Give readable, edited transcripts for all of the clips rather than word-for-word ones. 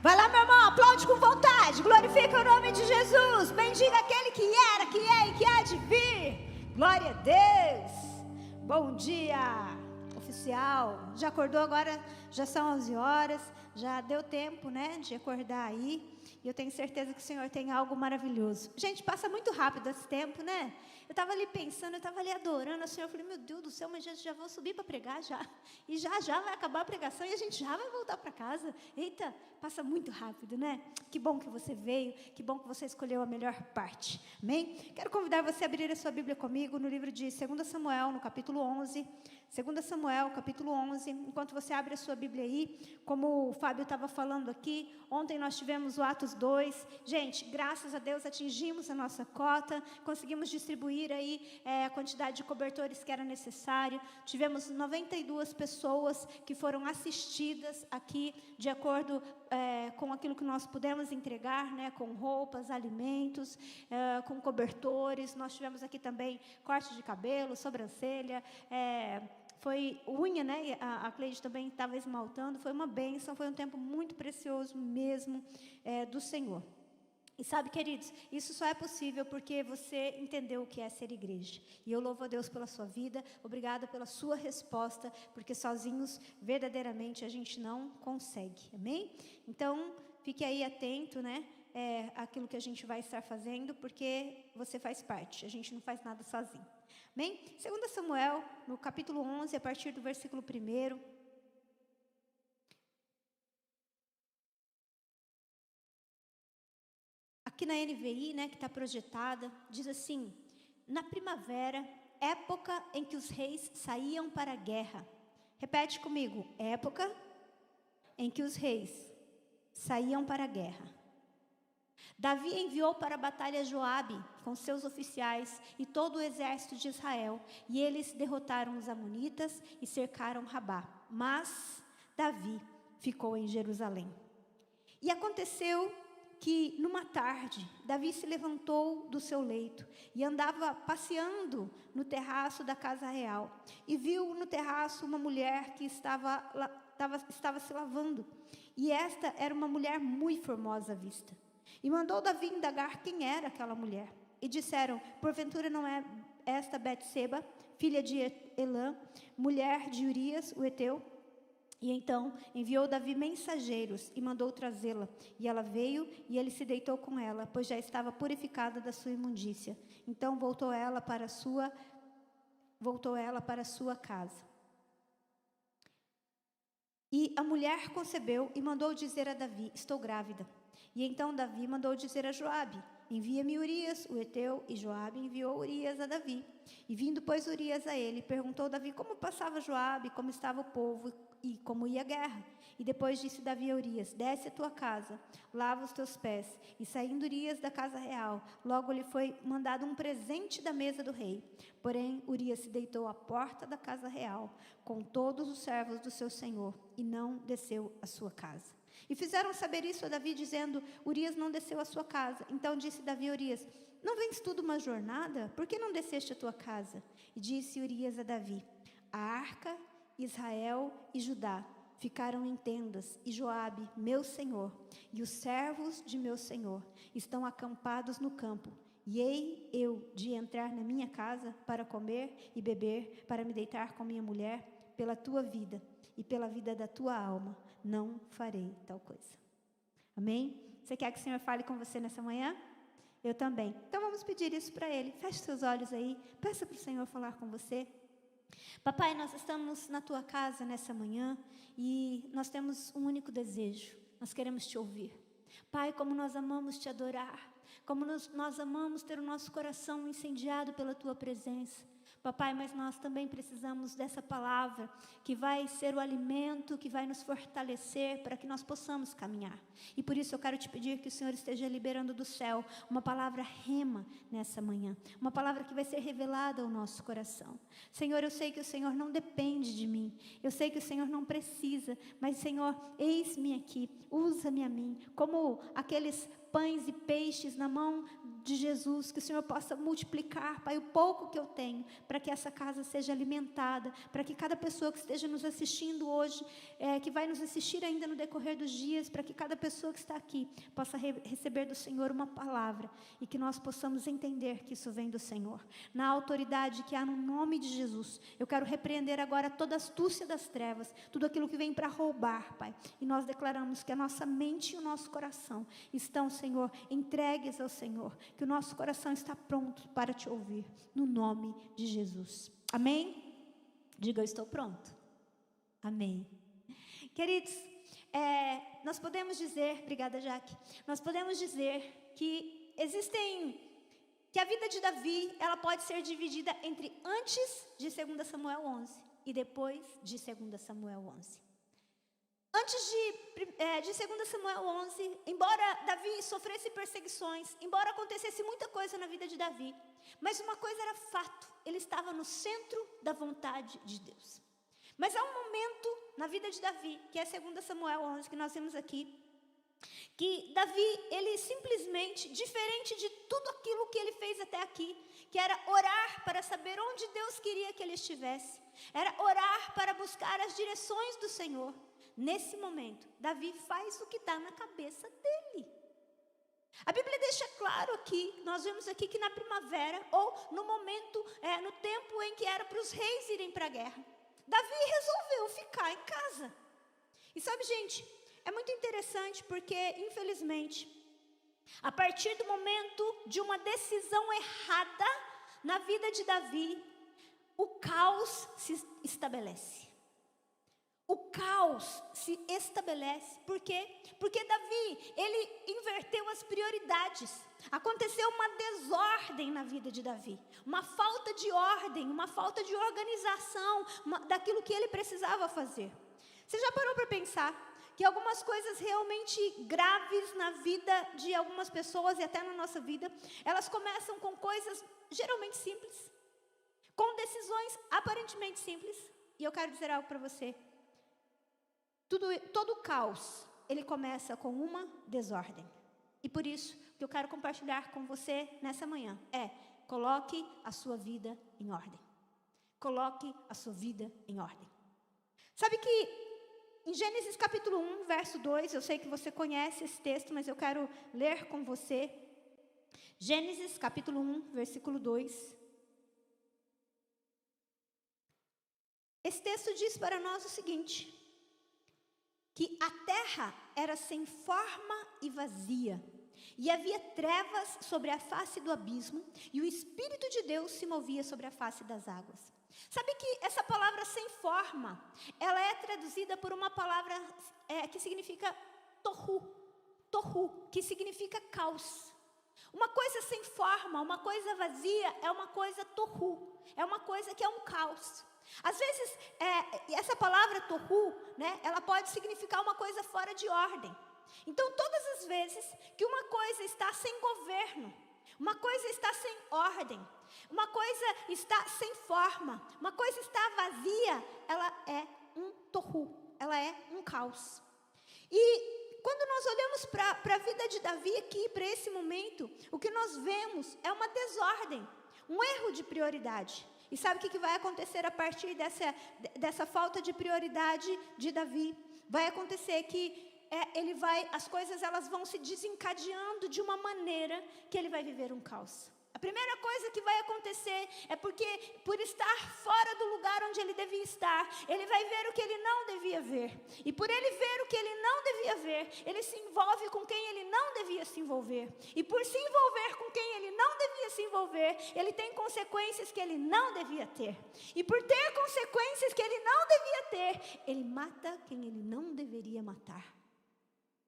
Vai lá, meu irmão, aplaude com vontade. Glorifica o nome de Jesus. Bendiga aquele que era, que é e que há de vir. Glória a Deus. Bom dia, oficial. Já acordou agora? Já são 11 horas. Já deu tempo, né, de acordar aí. E eu tenho certeza que o Senhor tem algo maravilhoso. Gente, passa muito rápido esse tempo, né? Eu estava ali pensando, eu estava ali adorando o Senhor. Eu falei, meu Deus do céu, mas já vou subir para pregar já. E já vai acabar a pregação e a gente já vai voltar para casa. Eita, passa muito rápido, né? Que bom que você veio, que bom que você escolheu a melhor parte. Amém? Quero convidar você a abrir a sua Bíblia comigo no livro de 2 Samuel, no capítulo 11. 2 Samuel, capítulo 11. Enquanto você abre a sua Bíblia aí, como o Fábio estava falando aqui, ontem nós tivemos o Atos 2. Gente, graças a Deus atingimos a nossa cota, conseguimos distribuir aí a quantidade de cobertores que era necessário. Tivemos 92 pessoas que foram assistidas aqui de acordo com aquilo que nós pudemos entregar, né, com roupas, alimentos, com cobertores. Nós tivemos aqui também corte de cabelo, sobrancelha, foi unha, né? A Cleide também estava esmaltando. Foi uma bênção, foi um tempo muito precioso mesmo do Senhor. E sabe, queridos, isso só é possível porque você entendeu o que é ser igreja. E eu louvo a Deus pela sua vida, obrigada pela sua resposta, porque sozinhos, verdadeiramente, a gente não consegue, amém? Então, fique aí atento, né, àquilo que a gente vai estar fazendo, porque você faz parte, a gente não faz nada sozinho, amém? 2 Samuel, no capítulo 11, a partir do versículo 1, aqui na NVI, né, que está projetada, diz assim: na primavera, época em que os reis saíam para a guerra. Repete comigo: época em que os reis saíam para a guerra. Davi enviou para a batalha Joabe com seus oficiais e todo o exército de Israel, e eles derrotaram os amonitas e cercaram Rabá. Mas Davi ficou em Jerusalém. E aconteceu que, numa tarde, Davi se levantou do seu leito e andava passeando no terraço da casa real. E viu no terraço uma mulher que estava se lavando. E esta era uma mulher muito formosa à vista. E mandou Davi indagar quem era aquela mulher. E disseram: porventura não é esta Betseba, filha de Elã, mulher de Urias, o heteu? E então enviou Davi mensageiros e mandou trazê-la. E ela veio e ele se deitou com ela, pois já estava purificada da sua imundícia. Então voltou ela para a sua casa. E a mulher concebeu e mandou dizer a Davi: estou grávida. E então Davi mandou dizer a Joabe: envia-me Urias, o heteu. E Joabe enviou Urias a Davi. E vindo, pois, Urias a ele, perguntou Davi como passava Joabe, como estava o povo e como ia a guerra. E depois disse Davi a Urias: desce a tua casa, lava os teus pés. E saindo Urias da casa real, logo lhe foi mandado um presente da mesa do rei. Porém, Urias se deitou à porta da casa real, com todos os servos do seu senhor, e não desceu à sua casa. E fizeram saber isso a Davi, dizendo: Urias não desceu à sua casa. Então disse Davi a Urias: não vens tu de uma jornada? Por que não desceste à tua casa? E disse Urias a Davi: a arca, Israel e Judá ficaram em tendas, e Joabe, meu senhor, e os servos de meu senhor estão acampados no campo. E hei eu de entrar na minha casa para comer e beber, para me deitar com minha mulher? Pela tua vida e pela vida da tua alma, não farei tal coisa. Amém? Você quer que o Senhor fale com você nessa manhã? Eu também. Então vamos pedir isso para Ele. Feche seus olhos aí, peça para o Senhor falar com você. Papai, nós estamos na tua casa nessa manhã e nós temos um único desejo: nós queremos te ouvir. Pai, como nós amamos te adorar, como nós amamos ter o nosso coração incendiado pela tua presença. Papai, mas nós também precisamos dessa palavra que vai ser o alimento, que vai nos fortalecer para que nós possamos caminhar. E por isso eu quero te pedir que o Senhor esteja liberando do céu uma palavra rema nessa manhã. Uma palavra que vai ser revelada ao nosso coração. Senhor, eu sei que o Senhor não depende de mim. Eu sei que o Senhor não precisa. Mas, Senhor, eis-me aqui. Usa-me a mim. Como aqueles pães e peixes na mão de Jesus, que o Senhor possa multiplicar, Pai, o pouco que eu tenho, para que essa casa seja alimentada, para que cada pessoa que esteja nos assistindo hoje, que vai nos assistir ainda no decorrer dos dias, para que cada pessoa que está aqui possa receber do Senhor uma palavra, e que nós possamos entender que isso vem do Senhor. Na autoridade que há no nome de Jesus, eu quero repreender agora toda astúcia das trevas, tudo aquilo que vem para roubar, Pai, e nós declaramos que a nossa mente e o nosso coração estão, Senhor, entregues ao Senhor, que o nosso coração está pronto para te ouvir, no nome de Jesus. Amém? Diga, eu estou pronto. Amém. Queridos, nós podemos dizer, obrigada, Jaque, nós podemos dizer que que a vida de Davi, ela pode ser dividida entre antes de 2 Samuel 11 e depois de 2 Samuel 11. Antes de 2 Samuel 11, embora Davi sofresse perseguições, embora acontecesse muita coisa na vida de Davi, mas uma coisa era fato, ele estava no centro da vontade de Deus. Mas há um momento na vida de Davi, que é 2 Samuel 11, que nós vemos aqui, que Davi, ele simplesmente, diferente de tudo aquilo que ele fez até aqui, que era orar para saber onde Deus queria que ele estivesse, era orar para buscar as direções do Senhor. Nesse momento, Davi faz o que está na cabeça dele. A Bíblia deixa claro aqui, nós vemos aqui que na primavera, ou no momento, no tempo em que era para os reis irem para a guerra, Davi resolveu ficar em casa. E sabe, gente, é muito interessante porque, infelizmente, a partir do momento de uma decisão errada na vida de Davi, o caos se estabelece. O caos se estabelece. Por quê? Porque Davi, ele inverteu as prioridades. Aconteceu uma desordem na vida de Davi. Uma falta de ordem, uma falta de organização daquilo que ele precisava fazer. Você já parou para pensar que algumas coisas realmente graves na vida de algumas pessoas e até na nossa vida, elas começam com coisas geralmente simples, com decisões aparentemente simples? E eu quero dizer algo para você. Todo caos, ele começa com uma desordem. E por isso, o que eu quero compartilhar com você nessa manhã coloque a sua vida em ordem. Coloque a sua vida em ordem. Sabe que em Gênesis capítulo 1, verso 2, eu sei que você conhece esse texto, mas eu quero ler com você. Gênesis capítulo 1, versículo 2. Esse texto diz para nós o seguinte: que a terra era sem forma e vazia, e havia trevas sobre a face do abismo, e o Espírito de Deus se movia sobre a face das águas. Sabe que essa palavra sem forma, ela é traduzida por uma palavra que significa tohu, que significa caos. Uma coisa sem forma, uma coisa vazia, é uma coisa tohu, é uma coisa que é um caos. Às vezes, essa palavra tohu, né, ela pode significar uma coisa fora de ordem. Então, todas as vezes que uma coisa está sem governo, uma coisa está sem ordem, uma coisa está sem forma, uma coisa está vazia, ela é um tohu, ela é um caos. E quando nós olhamos para a vida de Davi aqui, para esse momento, o que nós vemos é uma desordem, um erro de prioridade. E sabe o que vai acontecer a partir dessa falta de prioridade de Davi? Vai acontecer que as coisas elas vão se desencadeando de uma maneira que ele vai viver um caos. A primeira coisa que vai acontecer é porque, por estar fora do lugar onde ele devia estar, ele vai ver o que ele não devia ver. E por ele ver o que ele não devia ver, ele se envolve com quem ele não devia se envolver. E por se envolver com quem ele não devia se envolver, ele tem consequências que ele não devia ter. E por ter consequências que ele não devia ter, ele mata quem ele não deveria matar.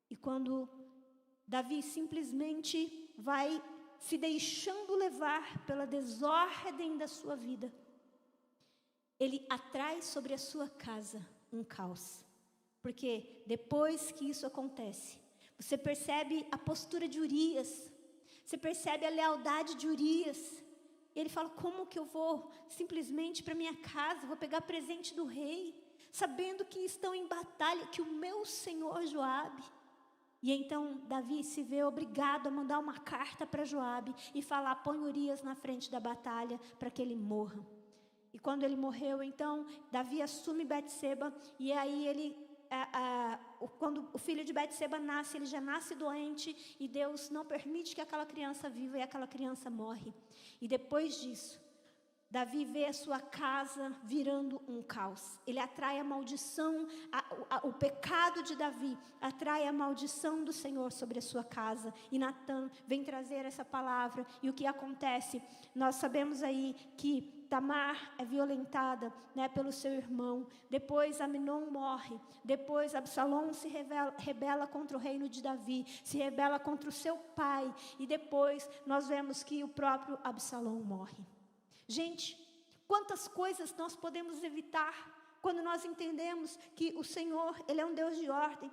E quando Davi simplesmente vai se deixando levar pela desordem da sua vida, ele atrai sobre a sua casa um caos. Porque depois que isso acontece, você percebe a postura de Urias, você percebe a lealdade de Urias. E ele fala: como que eu vou simplesmente para minha casa, vou pegar presente do rei, sabendo que estão em batalha, que o meu senhor Joabe. E então Davi se vê obrigado a mandar uma carta para Joabe e falar: põe Urias na frente da batalha para que ele morra. E quando ele morreu, então Davi assume Betseba, e aí ele quando o filho de Betseba nasce, ele já nasce doente, e Deus não permite que aquela criança viva, e aquela criança morre. E depois disso, Davi vê a sua casa virando um caos. Ele atrai a maldição, o pecado de Davi atrai a maldição do Senhor sobre a sua casa. E Natã vem trazer essa palavra. E o que acontece? Nós sabemos aí que Tamar é violentada, né, pelo seu irmão. Depois Amnon morre. Depois Absalom se rebela contra o reino de Davi. Se rebela contra o seu pai. E depois nós vemos que o próprio Absalom morre. Gente, quantas coisas nós podemos evitar quando nós entendemos que o Senhor, Ele é um Deus de ordem.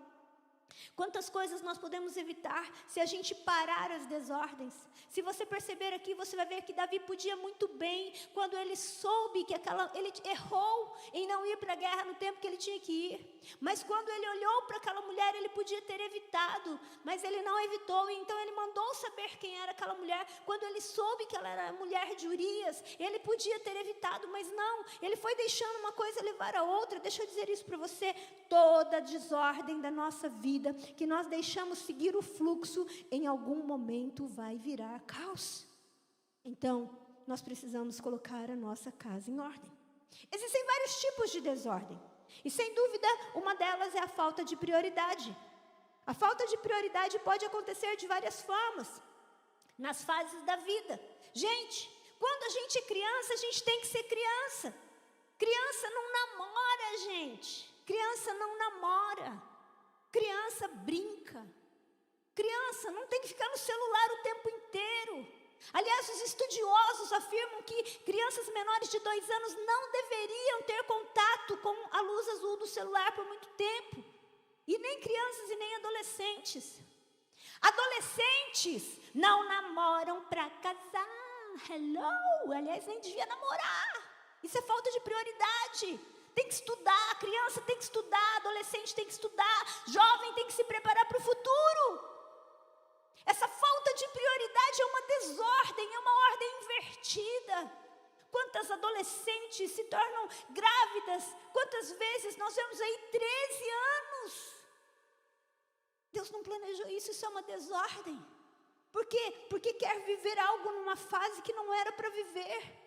Quantas coisas nós podemos evitar se a gente parar as desordens. Se você perceber aqui, você vai ver que Davi podia muito bem, quando ele soube que ele errou em não ir para a guerra no tempo que ele tinha que ir. Mas quando ele olhou para aquela mulher, ele podia ter evitado, mas ele não evitou. E então ele mandou saber quem era aquela mulher. Quando ele soube que ela era a mulher de Urias, ele podia ter evitado, mas não. Ele foi deixando uma coisa levar a outra. Deixa eu dizer isso para você: toda desordem da nossa vida que nós deixamos seguir o fluxo, em algum momento vai virar caos. Então, nós precisamos colocar a nossa casa em ordem. Existem vários tipos de desordem, e sem dúvida, uma delas é a falta de prioridade. A falta de prioridade pode acontecer de várias formas, nas fases da vida. Gente, quando a gente é criança, a gente tem que ser criança. Criança não namora, gente. Criança não namora. Criança brinca. Criança não tem que ficar no celular o tempo inteiro. Aliás, os estudiosos afirmam que crianças menores de 2 anos não deveriam ter contato com a luz azul do celular por muito tempo. E nem crianças e nem adolescentes. Adolescentes não namoram para casar. Hello! Aliás, nem devia namorar. Isso é falta de prioridade. Tem que estudar, a criança tem que estudar, adolescente tem que estudar, jovem tem que se preparar para o futuro. Essa falta de prioridade é uma desordem, é uma ordem invertida. Quantas adolescentes se tornam grávidas? Quantas vezes nós vemos aí 13 anos? Deus não planejou isso, isso é uma desordem. Por quê? Porque quer viver algo numa fase que não era para viver.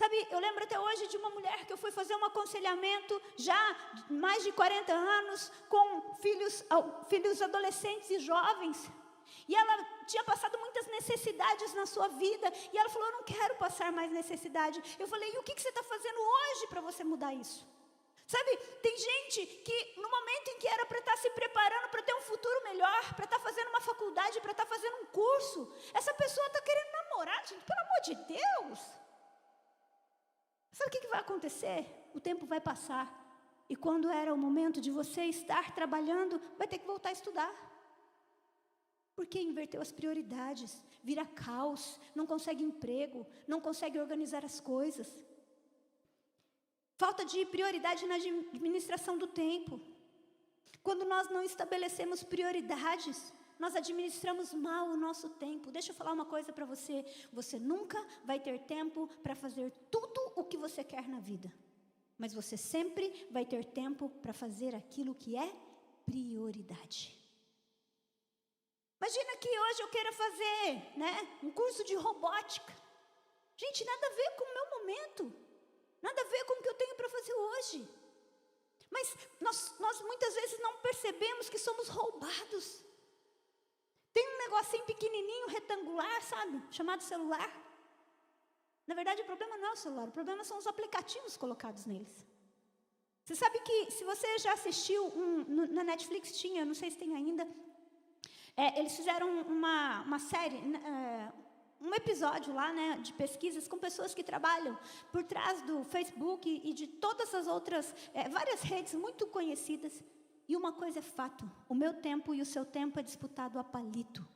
Sabe, eu lembro até hoje de uma mulher que eu fui fazer um aconselhamento, já mais de 40 anos, com filhos adolescentes e jovens. E ela tinha passado muitas necessidades na sua vida. E ela falou: eu não quero passar mais necessidade. Eu falei: e o que você está fazendo hoje para você mudar isso? Sabe, tem gente que no momento em que era para estar se preparando para ter um futuro melhor, para estar fazendo uma faculdade, para estar fazendo um curso, essa pessoa está querendo namorar, gente, pelo amor de Deus. Sabe o que vai acontecer? O tempo vai passar. E quando era o momento de você estar trabalhando, vai ter que voltar a estudar. Porque inverteu as prioridades, vira caos, não consegue emprego, não consegue organizar as coisas. Falta de prioridade na administração do tempo. Quando nós não estabelecemos prioridades, nós administramos mal o nosso tempo. Deixa eu falar uma coisa para você. Você nunca vai ter tempo para fazer tudo o que você quer na vida. Mas você sempre vai ter tempo para fazer aquilo que é prioridade. Imagina que hoje eu queira fazer, um curso de robótica. Gente, nada a ver com o meu momento. Nada a ver com o que eu tenho para fazer hoje. Mas nós muitas vezes não percebemos que somos roubados. Tem um negocinho pequenininho, retangular, sabe? Chamado celular. Na verdade, o problema não é o celular. O problema são os aplicativos colocados neles. Você sabe que, se você já assistiu, na Netflix tinha, não sei se tem ainda, eles fizeram uma série, um episódio lá, de pesquisas com pessoas que trabalham por trás do Facebook e de todas as outras, várias redes muito conhecidas. E uma coisa é fato: o meu tempo e o seu tempo é disputado a palito.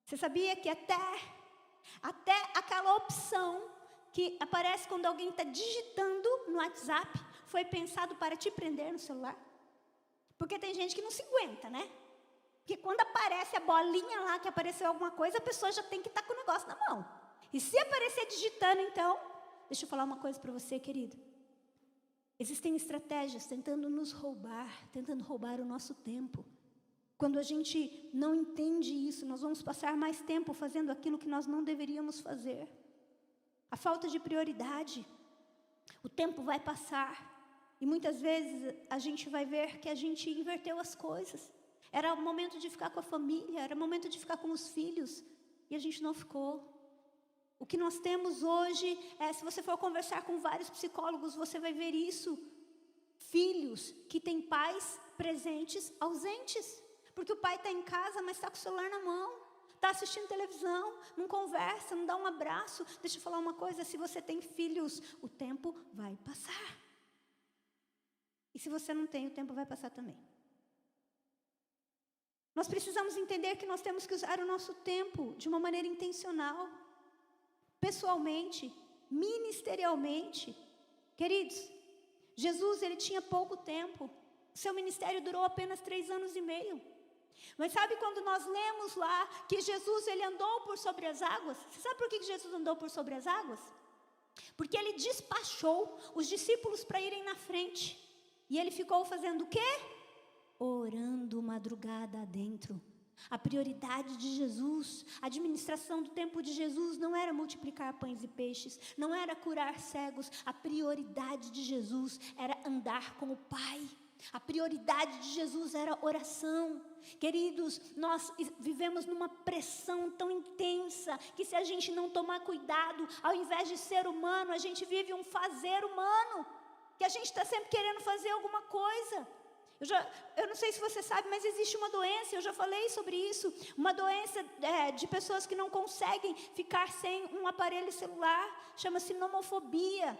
Você sabia que até aquela opção que aparece quando alguém está digitando no WhatsApp foi pensado para te prender no celular? Porque tem gente que não se aguenta, né? Porque quando aparece a bolinha lá, que apareceu alguma coisa, a pessoa já tem que estar com o negócio na mão. E se aparecer digitando, então, deixa eu falar uma coisa para você, querido. Existem estratégias tentando nos roubar, tentando roubar o nosso tempo. Quando a gente não entende isso, nós vamos passar mais tempo fazendo aquilo que nós não deveríamos fazer. A falta de prioridade. O tempo vai passar. E muitas vezes a gente vai ver que a gente inverteu as coisas. Era o momento de ficar com a família, era o momento de ficar com os filhos. E a gente não ficou. O que nós temos hoje, se você for conversar com vários psicólogos, você vai ver isso. Filhos que têm pais presentes, ausentes. Porque o pai está em casa, mas está com o celular na mão. Está assistindo televisão, não conversa, não dá um abraço. Deixa eu falar uma coisa, se você tem filhos, o tempo vai passar. E se você não tem, o tempo vai passar também. Nós precisamos entender que nós temos que usar o nosso tempo de uma maneira intencional. Pessoalmente, ministerialmente. Queridos, Jesus, ele tinha pouco tempo. Seu ministério durou apenas 3 anos e meio. Mas sabe quando nós lemos lá que Jesus, ele andou por sobre as águas? Você sabe por que Jesus andou por sobre as águas? Porque ele despachou os discípulos para irem na frente. E ele ficou fazendo o quê? Orando madrugada adentro. A prioridade de Jesus, a administração do tempo de Jesus não era multiplicar pães e peixes, não era curar cegos. A prioridade de Jesus era andar com o Pai. A prioridade de Jesus era oração. Queridos, nós vivemos numa pressão tão intensa que se a gente não tomar cuidado, ao invés de ser humano, a gente vive um fazer humano, que a gente está sempre querendo fazer alguma coisa. Eu não sei se você sabe, mas existe uma doença, eu já falei sobre isso, uma doença de pessoas que não conseguem ficar sem um aparelho celular, chama-se nomofobia.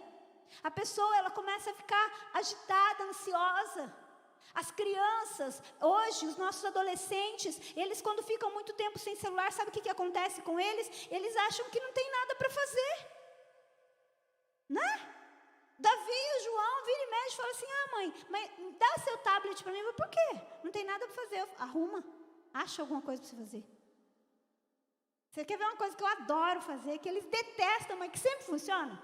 A pessoa, ela começa a ficar agitada, ansiosa. As crianças, hoje, os nossos adolescentes, eles quando ficam muito tempo sem celular, sabe o que acontece com eles? Eles acham que não tem nada para fazer. Né? Davi e o João viram e mexem e falam assim, mãe, mas dá seu tablet para mim. Mas por quê? Não tem nada para fazer. Arruma, acha alguma coisa para você fazer. Você quer ver uma coisa que eu adoro fazer, que eles detestam, mas que sempre funciona?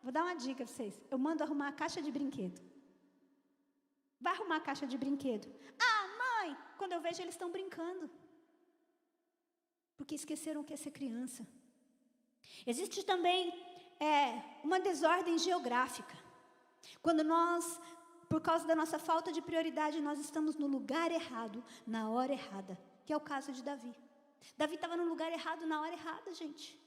Vou dar uma dica para vocês. Eu mando arrumar a caixa de brinquedo. Vai arrumar a caixa de brinquedo. Mãe, quando eu vejo eles estão brincando. Porque esqueceram o que é ser criança. Existe também uma desordem geográfica. Quando nós, por causa da nossa falta de prioridade, nós estamos no lugar errado, na hora errada. Que é o caso de Davi. Davi estava no lugar errado, na hora errada, gente.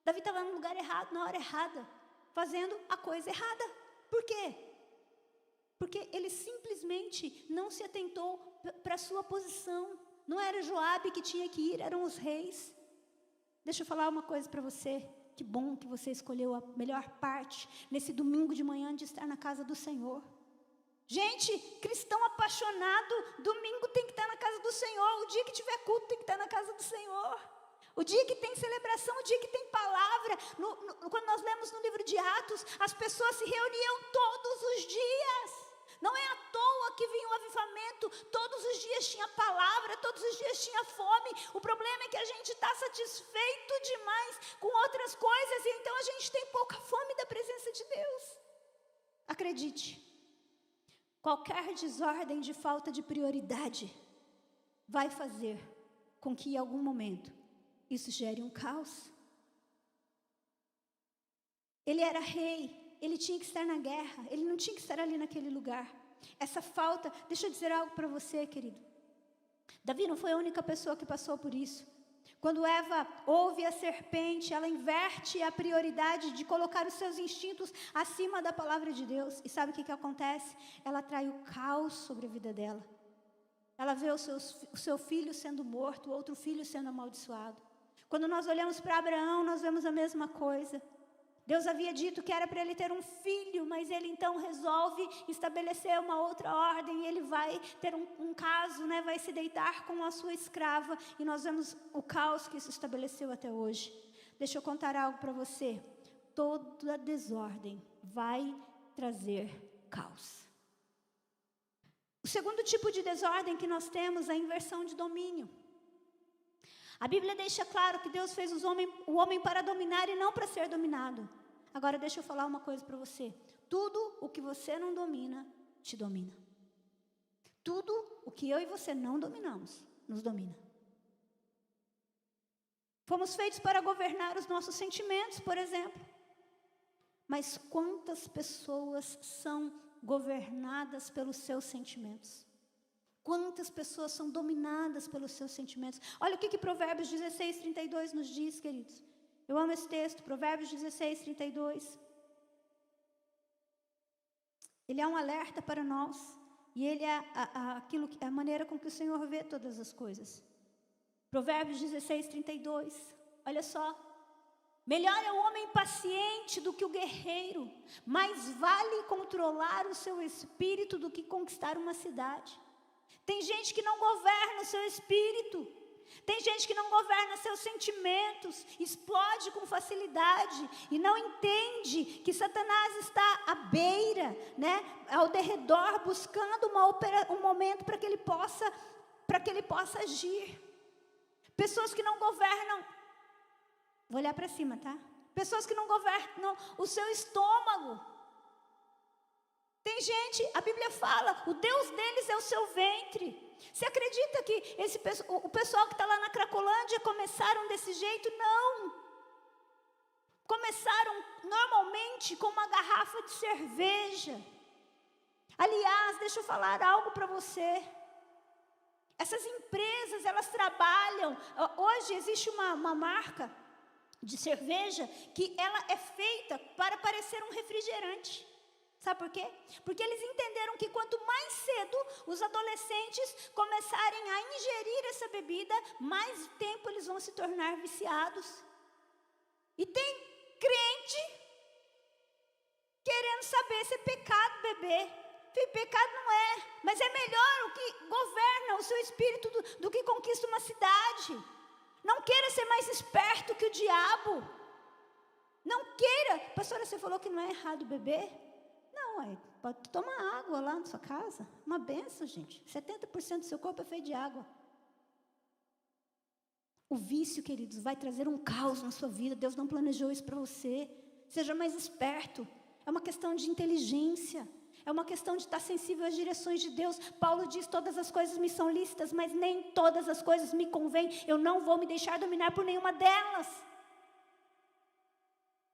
Davi estava no lugar errado, na hora errada. Fazendo a coisa errada. Por quê? Porque ele simplesmente não se atentou para a sua posição. Não era Joabe que tinha que ir, eram os reis. Deixa eu falar uma coisa para você. Que bom que você escolheu a melhor parte nesse domingo de manhã de estar na casa do Senhor. Gente, cristão apaixonado, domingo tem que estar na casa do Senhor. O dia que tiver culto tem que estar na casa do Senhor. O dia que tem celebração, o dia que tem palavra. Quando nós lemos no livro de Atos, as pessoas se reuniam todos os dias. Não é à toa que vinha o avivamento, todos os dias tinha palavra, todos os dias tinha fome. O problema é que a gente está satisfeito demais com outras coisas, e então a gente tem pouca fome da presença de Deus. Acredite, qualquer desordem de falta de prioridade vai fazer com que em algum momento isso gere um caos. Ele era rei. Ele tinha que estar na guerra, ele não tinha que estar ali naquele lugar. Essa falta, deixa eu dizer algo para você, querido. Davi não foi a única pessoa que passou por isso. Quando Eva ouve a serpente, ela inverte a prioridade de colocar os seus instintos acima da palavra de Deus. E sabe o que acontece? Ela trai o caos sobre a vida dela. Ela vê o seu filho sendo morto, o outro filho sendo amaldiçoado. Quando nós olhamos para Abraão, nós vemos a mesma coisa. Deus havia dito que era para ele ter um filho, mas ele então resolve estabelecer uma outra ordem. Ele vai ter um caso, né? Vai se deitar com a sua escrava. E nós vemos o caos que isso estabeleceu até hoje. Deixa eu contar algo para você. Toda desordem vai trazer caos. O segundo tipo de desordem que nós temos é a inversão de domínio. A Bíblia deixa claro que Deus fez o homem para dominar e não para ser dominado. Agora deixa eu falar uma coisa para você. Tudo o que você não domina, te domina. Tudo o que eu e você não dominamos, nos domina. Fomos feitos para governar os nossos sentimentos, por exemplo. Mas quantas pessoas são governadas pelos seus sentimentos? Quantas pessoas são dominadas pelos seus sentimentos? Olha o que Provérbios 16, 32 nos diz, queridos. Eu amo esse texto, Provérbios 16, 32. Ele é um alerta para nós. E ele é a maneira com que o Senhor vê todas as coisas. Provérbios 16, 32. Olha só. Melhor é o homem paciente do que o guerreiro. Mais vale controlar o seu espírito do que conquistar uma cidade. Tem gente que não governa o seu espírito. Tem gente que não governa seus sentimentos, explode com facilidade e não entende que Satanás está à beira, né, ao derredor, buscando um momento para que ele possa agir. Pessoas que não governam, vou olhar para cima, tá? Pessoas que não governam o seu estômago. Tem gente, a Bíblia fala, o Deus deles é o seu ventre. Você acredita que o pessoal que está lá na Cracolândia começaram desse jeito? Não. Começaram normalmente com uma garrafa de cerveja. Aliás, deixa eu falar algo para você. Essas empresas, elas trabalham. Hoje existe uma marca de cerveja que ela é feita para parecer um refrigerante. Sabe por quê? Porque eles entenderam que quanto mais cedo os adolescentes começarem a ingerir essa bebida, mais tempo eles vão se tornar viciados. E tem crente querendo saber se é pecado beber. Pecado não é, mas é melhor o que governa o seu espírito do que conquista uma cidade. Não queira ser mais esperto que o diabo. Não queira. Pastora, você falou que não é errado beber? Não, pode tomar água lá na sua casa. Uma benção, gente. 70% do seu corpo é feito de água. O vício, queridos, vai trazer um caos na sua vida. Deus não planejou isso para você. Seja mais esperto. É uma questão de inteligência. É uma questão de estar sensível às direções de Deus. Paulo diz, todas as coisas me são lícitas, mas nem todas as coisas me convêm. Eu não vou me deixar dominar por nenhuma delas.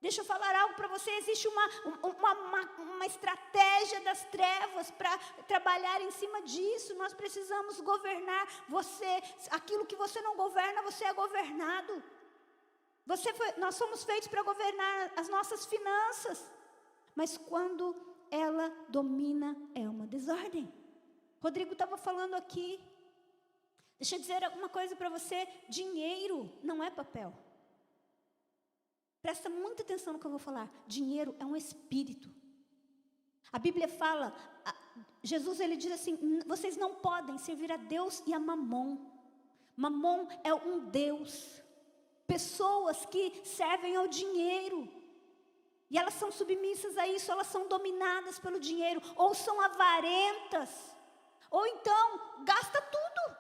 Deixa eu falar algo para você. Existe uma estratégia das trevas para trabalhar em cima disso. Nós precisamos governar você. Aquilo que você não governa, você é governado. Nós somos feitos para governar as nossas finanças. Mas quando ela domina, é uma desordem. Rodrigo estava falando aqui. Deixa eu dizer uma coisa para você. Dinheiro não é papel. Presta muita atenção no que eu vou falar. Dinheiro é um espírito. A Bíblia fala, Jesus ele diz assim, vocês não podem servir a Deus e a Mamon. Mamon é um Deus. Pessoas que servem ao dinheiro. E elas são submissas a isso, elas são dominadas pelo dinheiro. Ou são avarentas. Ou então, gasta tudo.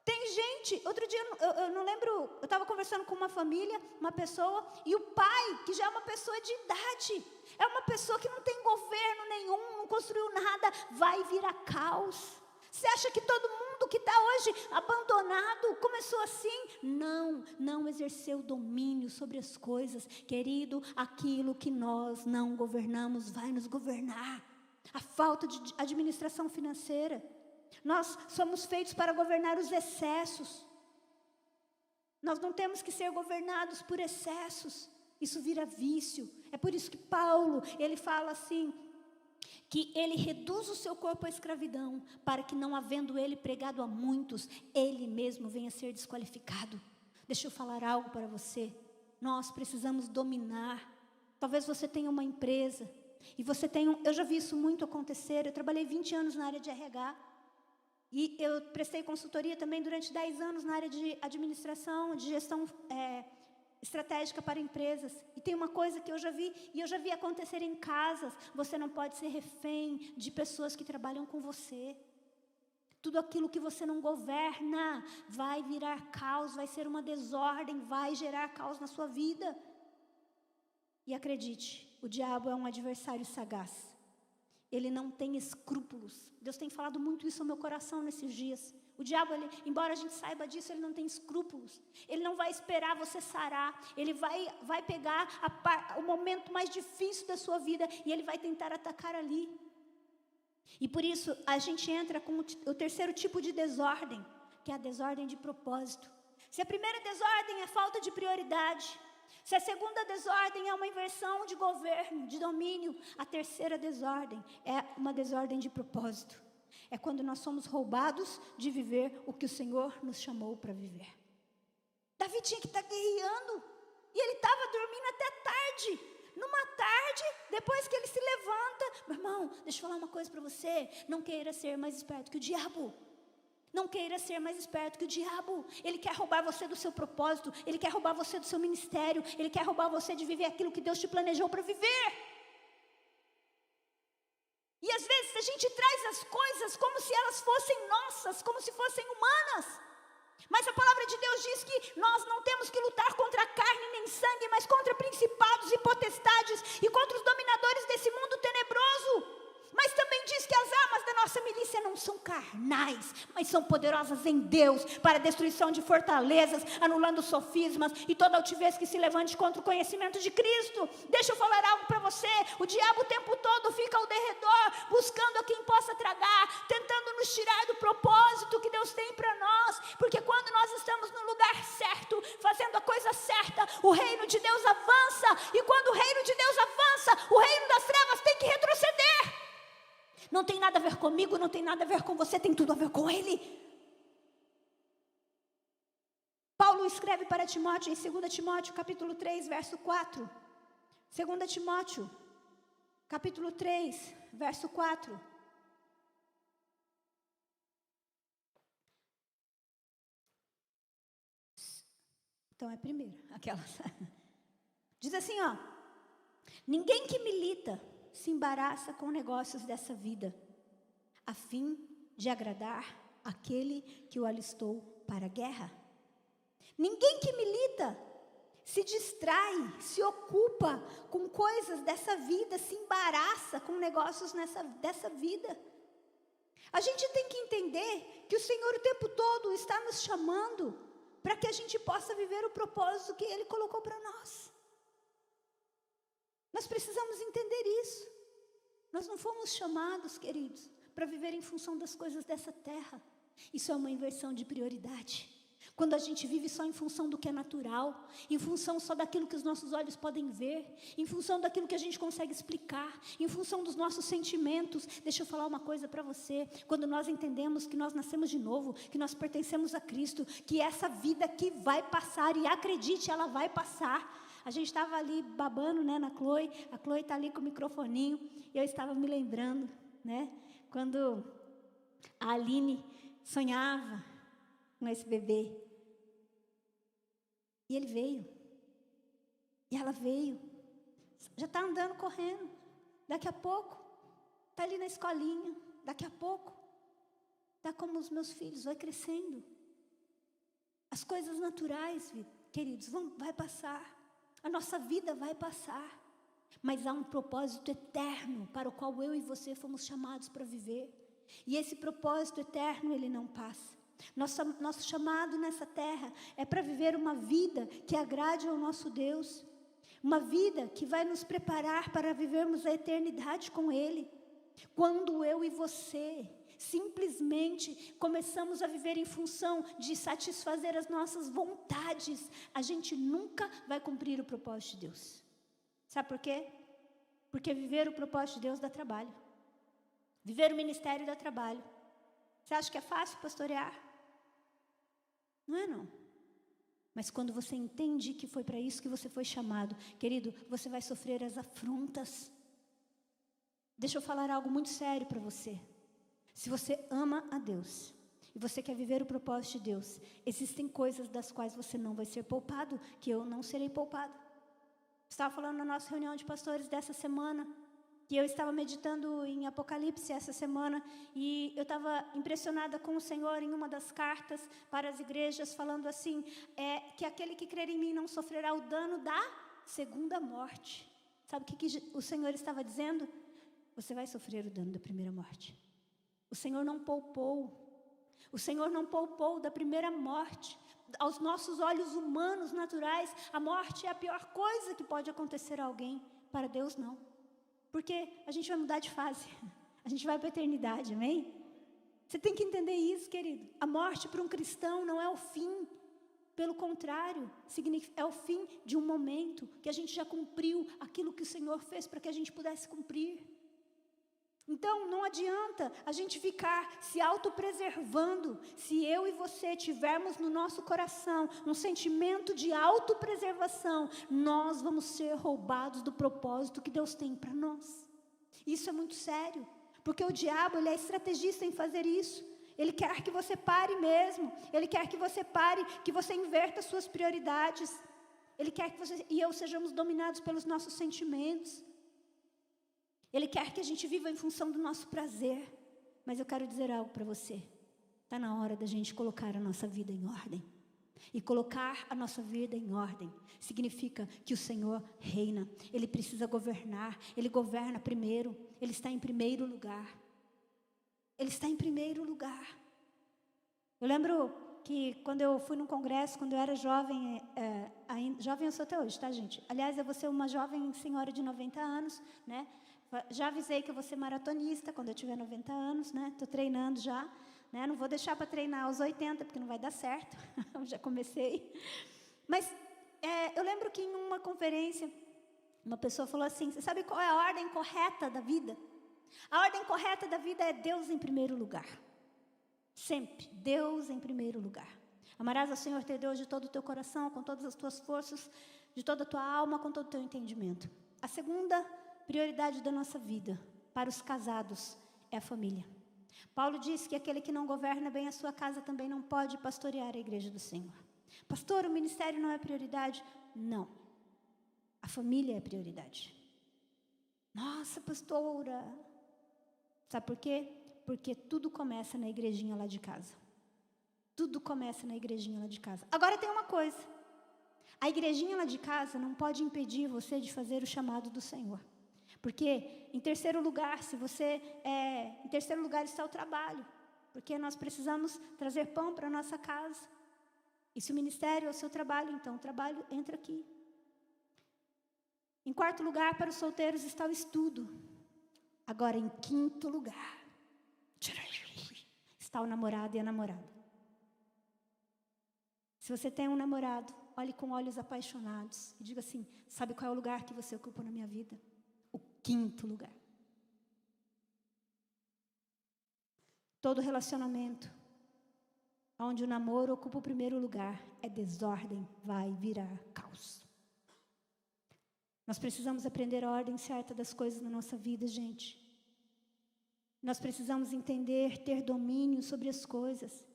Tem gente, outro dia, eu não lembro, eu estava conversando com uma família, uma pessoa, e o pai, que já é uma pessoa de idade, é uma pessoa que não tem governo nenhum, não construiu nada, vai virar caos. Você acha que todo mundo que está hoje abandonado começou assim? Não exerceu domínio sobre as coisas. Querido, aquilo que nós não governamos vai nos governar. A falta de administração financeira. Nós somos feitos para governar os excessos. Nós não temos que ser governados por excessos. Isso vira vício. É por isso que Paulo, ele fala assim, que ele reduz o seu corpo à escravidão, para que não havendo ele pregado a muitos, ele mesmo venha a ser desqualificado. Deixa eu falar algo para você. Nós precisamos dominar. Talvez você tenha uma empresa, e você tenha, eu já vi isso muito acontecer, eu trabalhei 20 anos na área de RH, e eu prestei consultoria também durante 10 anos na área de administração, de gestão estratégica para empresas. E tem uma coisa que eu já vi acontecer em casas: você não pode ser refém de pessoas que trabalham com você. Tudo aquilo que você não governa vai virar caos, vai ser uma desordem, vai gerar caos na sua vida. E acredite, o diabo é um adversário sagaz. Ele não tem escrúpulos. Deus tem falado muito isso ao meu coração nesses dias. O diabo, embora a gente saiba disso, ele não tem escrúpulos. Ele não vai esperar você sarar. Ele vai pegar o momento mais difícil da sua vida e ele vai tentar atacar ali. E por isso a gente entra com o terceiro tipo de desordem, que é a desordem de propósito. Se a primeira desordem é falta de prioridade, se a segunda desordem é uma inversão de governo, de domínio, a terceira desordem é uma desordem de propósito. É quando nós somos roubados de viver o que o Senhor nos chamou para viver. Davi tinha que estar guerreando, e ele estava dormindo até tarde. Numa tarde, depois que ele se levanta, meu irmão, deixa eu falar uma coisa para você: não queira ser mais esperto que o diabo. Não queira ser mais esperto que o diabo. Ele quer roubar você do seu propósito, ele quer roubar você do seu ministério, ele quer roubar você de viver aquilo que Deus te planejou para viver. E às vezes a gente traz as coisas como se elas fossem nossas, como se fossem humanas. Mas a palavra de Deus diz que nós não temos que lutar contra carne nem sangue, mas contra principados e potestades e contra os dominadores desse mundo tenebroso. Mas também diz que as armas da nossa milícia não são carnais, mas são poderosas em Deus para a destruição de fortalezas, anulando sofismas e toda altivez que se levante contra o conhecimento de Cristo. Deixa eu falar algo para você: o diabo o tempo todo fica ao derredor, buscando a quem possa tragar, tentando nos tirar do propósito que Deus tem para nós, porque quando nós estamos no lugar certo, fazendo a coisa certa, o reino de Deus avança, e quando o reino de Deus avança, o reino das trevas tem que retroceder. Não tem nada a ver comigo, não tem nada a ver com você, tem tudo a ver com Ele. Paulo escreve para Timóteo em 2 Timóteo capítulo 3, verso 4. 2 Timóteo capítulo 3, verso 4. Então é primeiro, aquelas. Diz assim, ó: ninguém que milita se embaraça com negócios dessa vida, a fim de agradar aquele que o alistou para a guerra. Ninguém que milita se distrai, se ocupa com coisas dessa vida, se embaraça com negócios dessa vida. A gente tem que entender que o Senhor o tempo todo está nos chamando para que a gente possa viver o propósito que Ele colocou para nós. Nós precisamos entender isso. Nós não fomos chamados, queridos, para viver em função das coisas dessa terra. Isso é uma inversão de prioridade. Quando a gente vive só em função do que é natural, em função só daquilo que os nossos olhos podem ver, em função daquilo que a gente consegue explicar, em função dos nossos sentimentos. Deixa eu falar uma coisa para você: quando nós entendemos que nós nascemos de novo, que nós pertencemos a Cristo, que essa vida aqui vai passar, e acredite, ela vai passar. A gente estava ali babando, né, na Chloe. A Chloe está ali com o microfoninho. E eu estava me lembrando, né, quando a Aline sonhava com esse bebê. E ele veio. E ela veio. Já está andando, correndo. Daqui a pouco, está ali na escolinha. Daqui a pouco, está como os meus filhos, vai crescendo. As coisas naturais, queridos, vai passar. A nossa vida vai passar, mas há um propósito eterno para o qual eu e você fomos chamados para viver. E esse propósito eterno, ele não passa. Nosso chamado nessa terra é para viver uma vida que agrade ao nosso Deus. Uma vida que vai nos preparar para vivermos a eternidade com Ele. Quando eu e você simplesmente começamos a viver em função de satisfazer as nossas vontades, a gente nunca vai cumprir o propósito de Deus. Sabe por quê? Porque viver o propósito de Deus dá trabalho. Viver o ministério dá trabalho. Você acha que é fácil pastorear? Não é não. Mas quando você entende que foi para isso que você foi chamado, querido, você vai sofrer as afrontas. Deixa eu falar algo muito sério para você. Se você ama a Deus e você quer viver o propósito de Deus, existem coisas das quais você não vai ser poupado, que eu não serei poupado. Estava falando na nossa reunião de pastores dessa semana, que eu estava meditando em Apocalipse essa semana, e eu estava impressionada com o Senhor em uma das cartas para as igrejas, falando assim, que aquele que crer em mim não sofrerá o dano da segunda morte. Sabe o que o Senhor estava dizendo? Você vai sofrer o dano da primeira morte. O Senhor não poupou. O Senhor não poupou da primeira morte. Aos nossos olhos humanos, naturais, a morte é a pior coisa que pode acontecer a alguém. Para Deus, não. Porque a gente vai mudar de fase. A gente vai para a eternidade, amém? Você tem que entender isso, querido. A morte para um cristão não é o fim. Pelo contrário, é o fim de um momento que a gente já cumpriu aquilo que o Senhor fez para que a gente pudesse cumprir. Então, não adianta a gente ficar se autopreservando. Se eu e você tivermos no nosso coração um sentimento de autopreservação, nós vamos ser roubados do propósito que Deus tem para nós. Isso é muito sério, porque o diabo, ele é estrategista em fazer isso. Ele quer que você pare mesmo. Ele quer que você pare, que você inverta suas prioridades. Ele quer que você e eu sejamos dominados pelos nossos sentimentos. Ele quer que a gente viva em função do nosso prazer. Mas eu quero dizer algo para você. Está na hora da gente colocar a nossa vida em ordem. E colocar a nossa vida em ordem significa que o Senhor reina. Ele precisa governar. Ele governa primeiro. Ele está em primeiro lugar. Ele está em primeiro lugar. Eu lembro que quando eu fui num congresso, quando eu era jovem, jovem eu sou até hoje, tá, gente? Aliás, eu vou ser uma jovem senhora de 90 anos, né? Já avisei que eu vou ser maratonista quando eu tiver 90 anos, né? Estou treinando já, né? Não vou deixar para treinar aos 80, porque não vai dar certo. Já comecei. Mas eu lembro que em uma conferência, uma pessoa falou assim, você sabe qual é a ordem correta da vida? A ordem correta da vida é Deus em primeiro lugar. Sempre, Deus em primeiro lugar. Amarás ao Senhor teu Deus de todo o teu coração, com todas as tuas forças, de toda a tua alma, com todo o teu entendimento. A segunda prioridade da nossa vida, para os casados, é a família. Paulo diz que aquele que não governa bem a sua casa também não pode pastorear a igreja do Senhor. Pastor, o ministério não é prioridade? Não. A família é prioridade. Nossa, pastora. Sabe por quê? Porque tudo começa na igrejinha lá de casa. Tudo começa na igrejinha lá de casa. Agora tem uma coisa. A igrejinha lá de casa não pode impedir você de fazer o chamado do Senhor. Porque, em terceiro lugar, em terceiro lugar está o trabalho. Porque nós precisamos trazer pão para a nossa casa. E se o ministério é o seu trabalho, então o trabalho entra aqui. Em quarto lugar, para os solteiros está o estudo. Agora, em quinto lugar, está o namorado e a namorada. Se você tem um namorado, olhe com olhos apaixonados e diga assim, sabe qual é o lugar que você ocupa na minha vida? O quinto lugar. Todo relacionamento onde o namoro ocupa o primeiro lugar é desordem, vai virar caos. Nós precisamos aprender a ordem certa das coisas na nossa vida, gente. Nós precisamos entender, ter domínio sobre as coisas.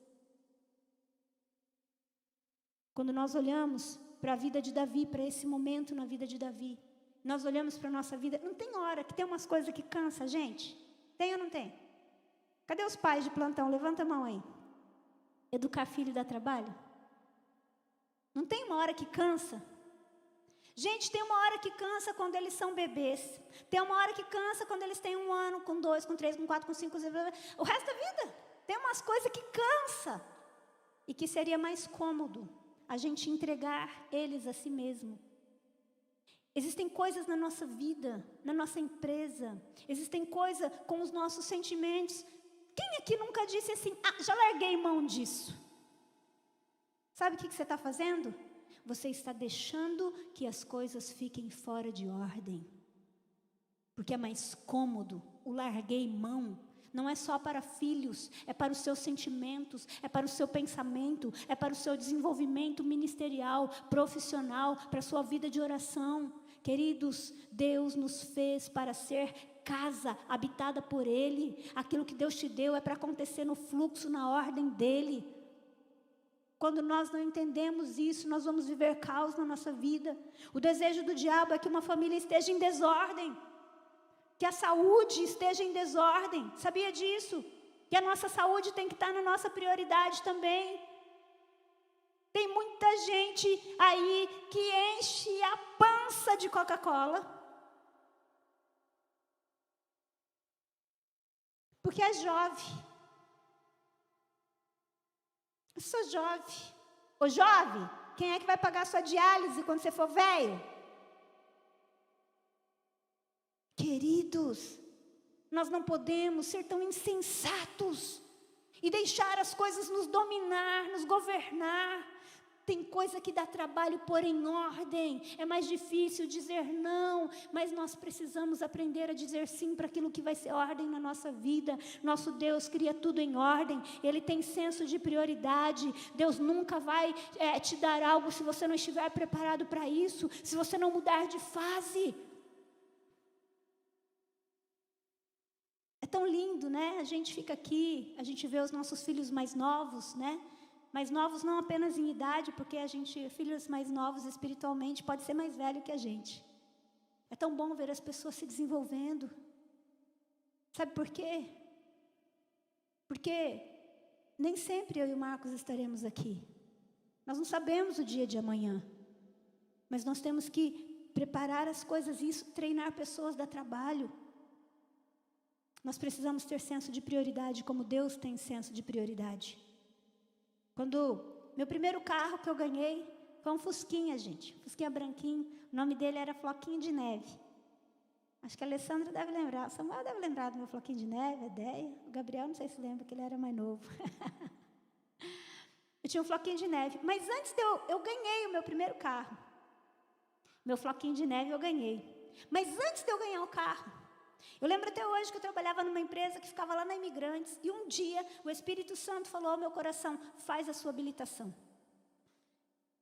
Quando nós olhamos para a vida de Davi, para esse momento na vida de Davi, nós olhamos para a nossa vida, não tem hora que tem umas coisas que cansa, gente? Tem ou não tem? Cadê os pais de plantão? Levanta a mão aí. Educar filho dá trabalho? Não tem uma hora que cansa? Gente, tem uma hora que cansa quando eles são bebês. Tem uma hora que cansa quando eles têm 1 ano, com 2, com 3, com 4, com 5, o resto da vida. Tem umas coisas que cansa. E que seria mais cômodo a gente entregar eles a si mesmo. Existem coisas na nossa vida, na nossa empresa. Existem coisas com os nossos sentimentos. Quem aqui nunca disse assim, já larguei mão disso? Sabe o que você está fazendo? Você está deixando que as coisas fiquem fora de ordem. Porque é mais cômodo, o larguei mão. Não é só para filhos, é para os seus sentimentos, é para o seu pensamento, é para o seu desenvolvimento ministerial, profissional, para a sua vida de oração. Queridos, Deus nos fez para ser casa habitada por Ele. Aquilo que Deus te deu é para acontecer no fluxo, na ordem dEle. Quando nós não entendemos isso, nós vamos viver caos na nossa vida. O desejo do diabo é que uma família esteja em desordem, que a saúde esteja em desordem. Sabia disso? Que a nossa saúde tem que estar na nossa prioridade também. Tem muita gente aí que enche a pança de Coca-Cola, porque é jovem. Eu sou jovem. Ô jovem, quem é que vai pagar sua diálise quando você for velho? Queridos, nós não podemos ser tão insensatos e deixar as coisas nos dominar, nos governar. Tem coisa que dá trabalho pôr em ordem, é mais difícil dizer não, mas nós precisamos aprender a dizer sim para aquilo que vai ser ordem na nossa vida. Nosso Deus cria tudo em ordem, Ele tem senso de prioridade. Deus nunca vai te dar algo se você não estiver preparado para isso, se você não mudar de fase. É tão lindo, né? A gente fica aqui, a gente vê os nossos filhos mais novos, né? Mais novos não apenas em idade, porque filhos mais novos espiritualmente, pode ser mais velho que a gente. É tão bom ver as pessoas se desenvolvendo. Sabe por quê? Porque nem sempre eu e o Marcos estaremos aqui. Nós não sabemos o dia de amanhã. Mas nós temos que preparar as coisas, isso, treinar pessoas, dá trabalho. Nós precisamos ter senso de prioridade, como Deus tem senso de prioridade. Quando meu primeiro carro que eu ganhei foi um Fusquinha, gente. Fusquinha branquinho. O nome dele era Floquinho de Neve. Acho que a Alessandra deve lembrar. Samuel deve lembrar do meu Floquinho de Neve, a Deia. O Gabriel não sei se lembra, que ele era mais novo. Eu tinha um Floquinho de Neve. Mas antes eu ganhei o meu primeiro carro. Meu Floquinho de Neve eu ganhei. Mas antes de eu ganhar o carro, eu lembro até hoje que eu trabalhava numa empresa que ficava lá na Imigrantes, e um dia o Espírito Santo falou ao meu coração: faz a sua habilitação.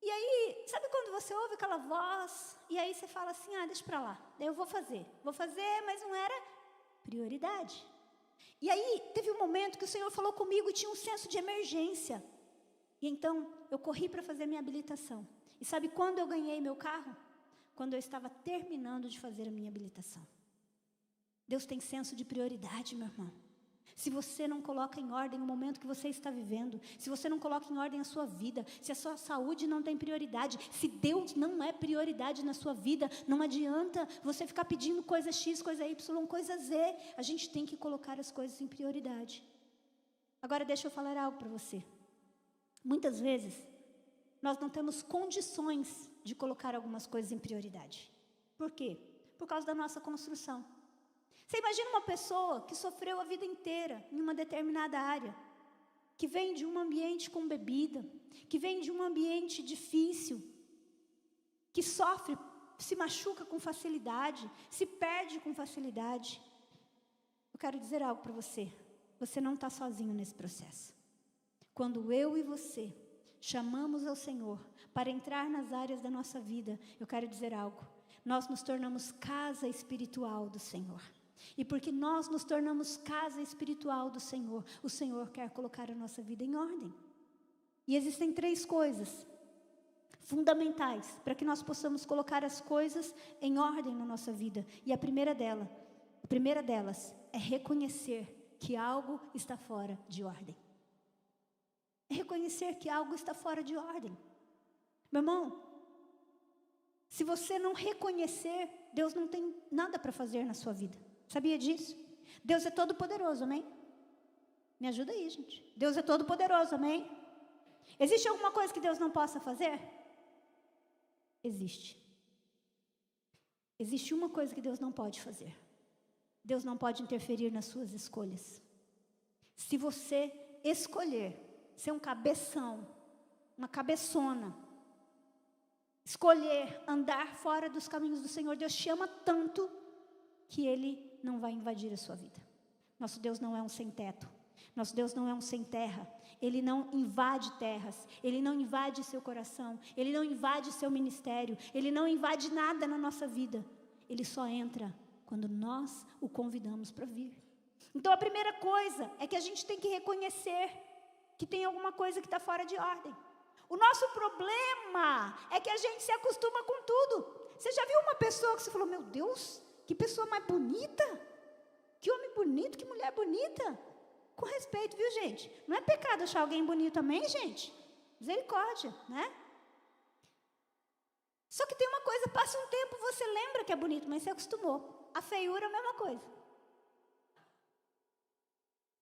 E aí, sabe quando você ouve aquela voz, e aí você fala assim: deixa pra lá, daí eu vou fazer, mas não era prioridade. E aí, teve um momento que o Senhor falou comigo e tinha um senso de emergência. E então, eu corri para fazer minha habilitação. E sabe quando eu ganhei meu carro? Quando eu estava terminando de fazer a minha habilitação. Deus tem senso de prioridade, meu irmão. Se você não coloca em ordem o momento que você está vivendo, se você não coloca em ordem a sua vida, se a sua saúde não tem prioridade, se Deus não é prioridade na sua vida, não adianta você ficar pedindo coisa X, coisa Y, coisa Z. A gente tem que colocar as coisas em prioridade. Agora deixa eu falar algo para você. Muitas vezes, nós não temos condições de colocar algumas coisas em prioridade. Por quê? Por causa da nossa construção. Você imagina uma pessoa que sofreu a vida inteira em uma determinada área, que vem de um ambiente com bebida, que vem de um ambiente difícil, que sofre, se machuca com facilidade, se perde com facilidade. Eu quero dizer algo para você. Você não está sozinho nesse processo. Quando eu e você chamamos ao Senhor para entrar nas áreas da nossa vida, eu quero dizer algo. Nós nos tornamos casa espiritual do Senhor. E porque nós nos tornamos casa espiritual do Senhor, o Senhor quer colocar a nossa vida em ordem. E existem 3 coisas fundamentais para que nós possamos colocar as coisas em ordem na nossa vida. E a primeira delas é reconhecer que algo está fora de ordem. É reconhecer que algo está fora de ordem. Meu irmão, se você não reconhecer, Deus não tem nada para fazer na sua vida. Sabia disso? Deus é todo poderoso, amém? Me ajuda aí, gente. Deus é todo poderoso, amém? Existe alguma coisa que Deus não possa fazer? Existe. Existe uma coisa que Deus não pode fazer. Deus não pode interferir nas suas escolhas. Se você escolher ser um cabeção, uma cabeçona, escolher andar fora dos caminhos do Senhor, Deus te ama tanto que Ele não vai invadir a sua vida. Nosso Deus não é um sem teto. Nosso Deus não é um sem terra. Ele não invade terras. Ele não invade seu coração. Ele não invade seu ministério. Ele não invade nada na nossa vida. Ele só entra quando nós o convidamos para vir. Então a primeira coisa é que a gente tem que reconhecer que tem alguma coisa que está fora de ordem. O nosso problema é que a gente se acostuma com tudo. Você já viu uma pessoa que você falou, meu Deus, que pessoa mais bonita? Que homem bonito, que mulher bonita? Com respeito, viu, gente? Não é pecado achar alguém bonito também, gente? Misericórdia, né? Só que tem uma coisa, passa um tempo, você lembra que é bonito, mas você acostumou. A feiura é a mesma coisa.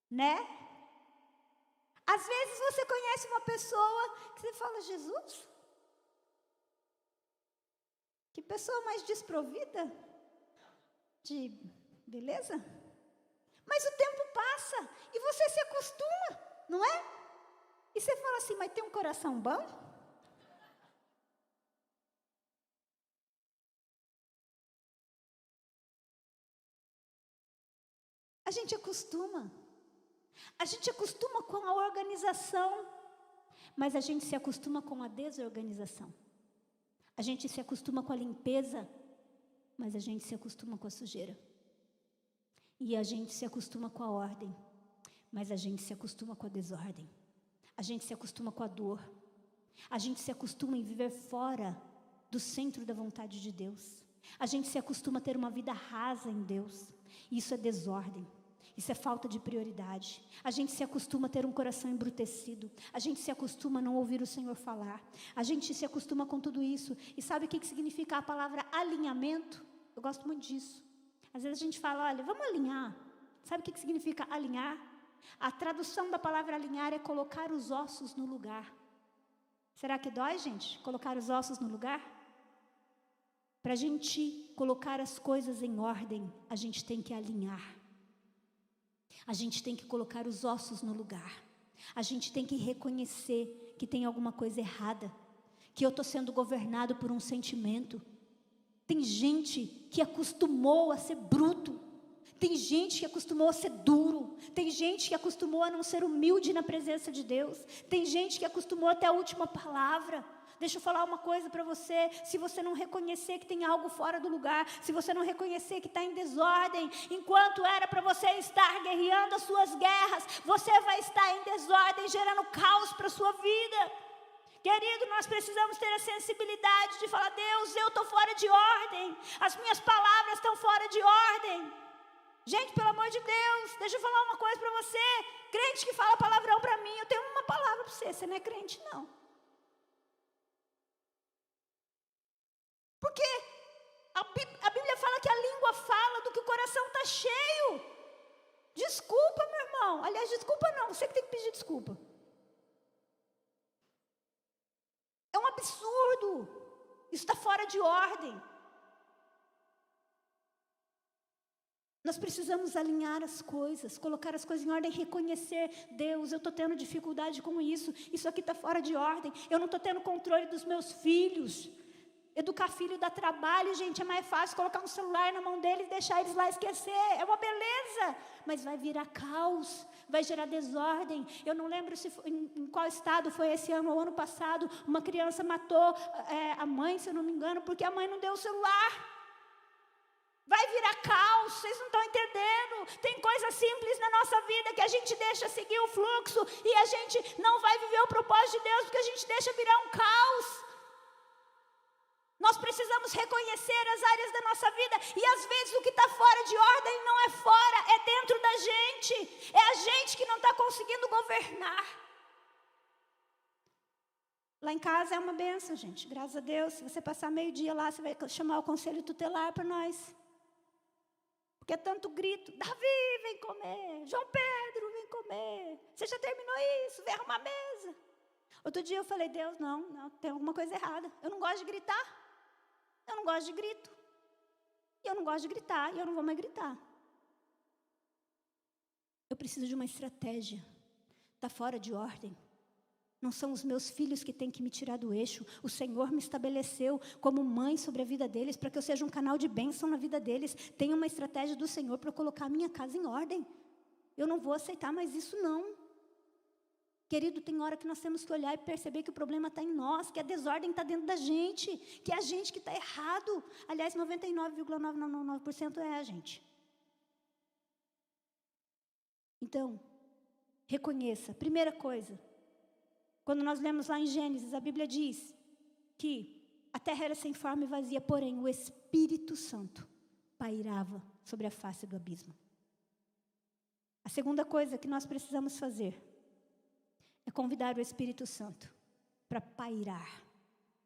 Né? Às vezes você conhece uma pessoa que você fala, Jesus, que pessoa mais desprovida de beleza. Mas o tempo passa e você se acostuma, não é? E você fala assim, mas tem um coração bom? A gente acostuma. A gente acostuma com a organização, mas a gente se acostuma com a desorganização. A gente se acostuma com a limpeza, mas a gente se acostuma com a sujeira. E a gente se acostuma com a ordem, mas a gente se acostuma com a desordem. A gente se acostuma com a dor. A gente se acostuma em viver fora do centro da vontade de Deus. A gente se acostuma a ter uma vida rasa em Deus. Isso é desordem. Isso é falta de prioridade. A gente se acostuma a ter um coração embrutecido. A gente se acostuma a não ouvir o Senhor falar. A gente se acostuma com tudo isso. E sabe o que significa a palavra alinhamento? Eu gosto muito disso. Às vezes a gente fala, olha, vamos alinhar. Sabe o que significa alinhar? A tradução da palavra alinhar é colocar os ossos no lugar. Será que dói, gente? Colocar os ossos no lugar? Para a gente colocar as coisas em ordem, a gente tem que alinhar. A gente tem que colocar os ossos no lugar. A gente tem que reconhecer que tem alguma coisa errada, que eu estou sendo governado por um sentimento. Tem gente que acostumou a ser bruto. Tem gente que acostumou a ser duro. Tem gente que acostumou a não ser humilde na presença de Deus. Tem gente que acostumou até a última palavra. Deixa eu falar uma coisa para você, se você não reconhecer que tem algo fora do lugar, se você não reconhecer que está em desordem, enquanto era para você estar guerreando as suas guerras, você vai estar em desordem, gerando caos para a sua vida. Querido, nós precisamos ter a sensibilidade de falar, Deus, eu estou fora de ordem, as minhas palavras estão fora de ordem. Gente, pelo amor de Deus, deixa eu falar uma coisa para você, crente que fala palavrão para mim, eu tenho uma palavra para você, você não é crente não. Porque a Bíblia fala que a língua fala do que o coração está cheio. Desculpa, meu irmão. Aliás, desculpa não, você que tem que pedir desculpa. É um absurdo. Isso está fora de ordem. Nós precisamos alinhar as coisas, colocar as coisas em ordem, reconhecer, Deus, eu estou tendo dificuldade com isso aqui está fora de ordem, eu não estou tendo controle dos meus filhos. Educar filho dá trabalho, gente, é mais fácil colocar um celular na mão deles e deixar eles lá esquecer, é uma beleza, mas vai virar caos, vai gerar desordem. Eu não lembro se foi, em qual estado foi esse ano ou ano passado, uma criança matou a mãe, se eu não me engano, porque a mãe não deu o celular. Vai virar caos, vocês não estão entendendo. Tem coisas simples na nossa vida que a gente deixa seguir o fluxo e a gente não vai viver o propósito de Deus porque a gente deixa virar um caos. Nós precisamos reconhecer as áreas da nossa vida e às vezes o que está fora de ordem não é fora, é dentro da gente. É a gente que não está conseguindo governar. Lá em casa é uma bênção, gente, graças a Deus. Se você passar meio-dia lá, você vai chamar o conselho tutelar para nós. Porque é tanto grito, Davi, vem comer, João Pedro, vem comer. Você já terminou isso, vem arrumar a mesa. Outro dia eu falei, Deus, não, tem alguma coisa errada. Eu não gosto de gritar. Eu não gosto de grito. E eu não gosto de gritar, e eu não vou mais gritar. Eu preciso de uma estratégia. Está fora de ordem. Não são os meus filhos que têm que me tirar do eixo. O Senhor me estabeleceu como mãe sobre a vida deles, para que eu seja um canal de bênção na vida deles. Tem uma estratégia do Senhor para eu colocar a minha casa em ordem. Eu não vou aceitar mais isso, não. Querido, tem hora que nós temos que olhar e perceber que o problema está em nós, que a desordem está dentro da gente, que é a gente que está errado. Aliás, 99,999% é a gente. Então, reconheça. Primeira coisa, quando nós lemos lá em Gênesis, a Bíblia diz que a terra era sem forma e vazia, porém o Espírito Santo pairava sobre a face do abismo. A segunda coisa que nós precisamos fazer é convidar o Espírito Santo para pairar